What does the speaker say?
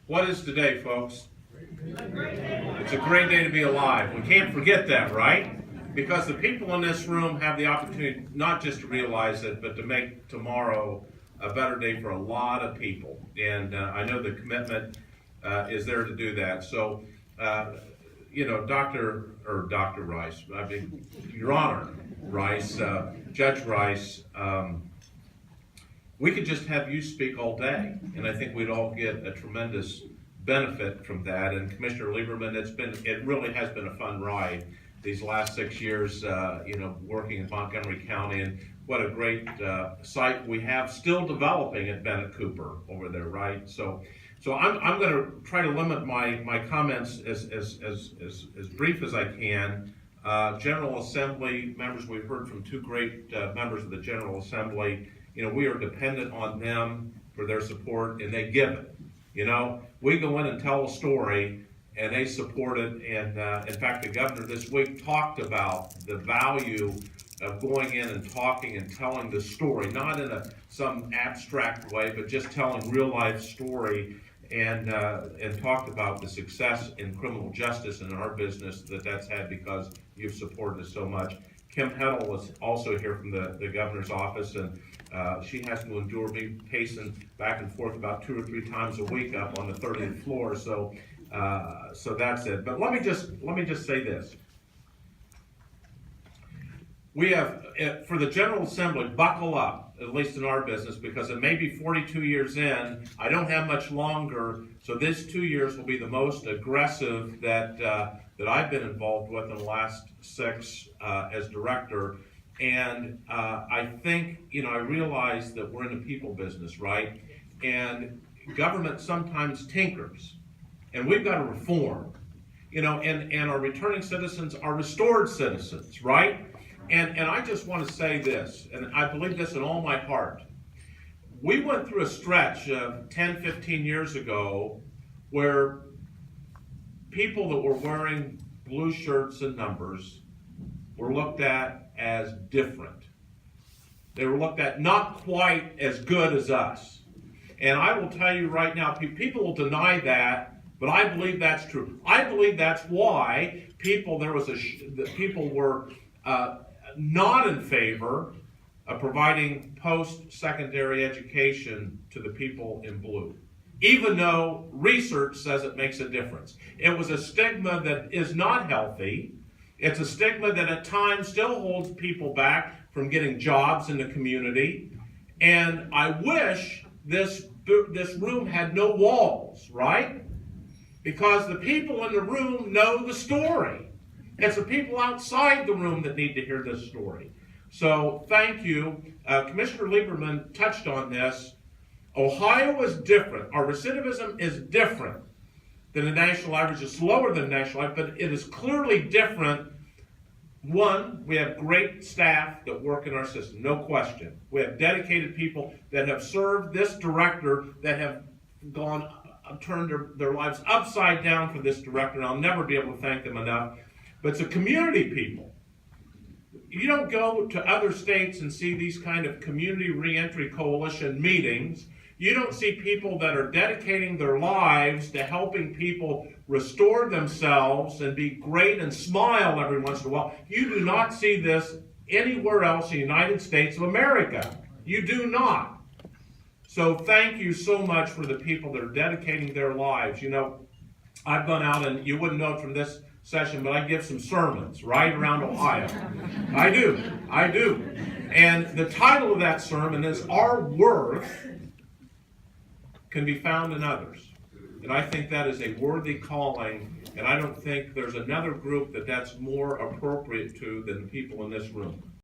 What is today, folks? It's a great day to be alive. We can't forget that, right? Because the people in this room have the opportunity not just to realize it, but to make tomorrow a better day for a lot of people. And I know the commitment is there to do that. So, Dr. Rice, I mean, Your Honor Rice, Judge Rice, we could just have you speak all day, and I think we'd all get a tremendous benefit from that. And Commissioner Lieberman, it really has been a fun ride these last 6 years, working in Montgomery County, and what a great site we have still developing at Bennett Cooper over there, right? So I'm going to try to limit my comments as brief as I can. General Assembly members, we've heard from two great members of the General Assembly. We are dependent on them for their support, and they give it. We go in and tell a story, and they support it. And in fact, the governor this week talked about the value of going in and talking and telling the story, not in some abstract way, but just telling real life story, and talked about the success in criminal justice in our business that's had because you've supported us so much. Kim Heddle was also here from the governor's office, and she has to endure me pacing back and forth about 2 or 3 times a week up on the 30th floor. So that's it. But let me just say this: we have, for the General Assembly, buckle up, at least in our business, because it may be 42 years in. I don't have much longer, so this 2 years will be the most aggressive that I've been involved with in the last 6 as director. And I think, I realize that we're in the people business, right? And government sometimes tinkers, and we've got to reform, and our returning citizens are restored citizens, right? And I just want to say this, and I believe this in all my heart. We went through a stretch of 10, 15 years ago where people that were wearing blue shirts and numbers were looked at as different. They were looked at not quite as good as us. And I will tell you right now, people will deny that, but I believe that's true. I believe that's why people were not in favor of providing post-secondary education to the people in blue, even though research says it makes a difference. It was a stigma that is not healthy. It's a stigma that at times still holds people back from getting jobs in the community. And I wish this room had no walls, right? Because the people in the room know the story. It's the people outside the room that need to hear this story. So thank you. Commissioner Lieberman touched on this. Ohio is different. Our recidivism is different than the national average. It's lower than the national average, but it is clearly different. One, we have great staff that work in our system, no question. We have dedicated people that have served this director, that have turned their lives upside down for this director, and I'll never be able to thank them enough. But it's a community people. You don't go to other states and see these kind of community reentry coalition meetings. You don't see people that are dedicating their lives to helping people restore themselves and be great and smile every once in a while. You do not see this anywhere else in the United States of America. You do not. So thank you so much for the people that are dedicating their lives. I've gone out, and you wouldn't know it from this session, but I give some sermons right around Ohio. I do. And the title of that sermon is Our Worth Can Be Found in Others. And I think that is a worthy calling, and I don't think there's another group that's more appropriate to than the people in this room.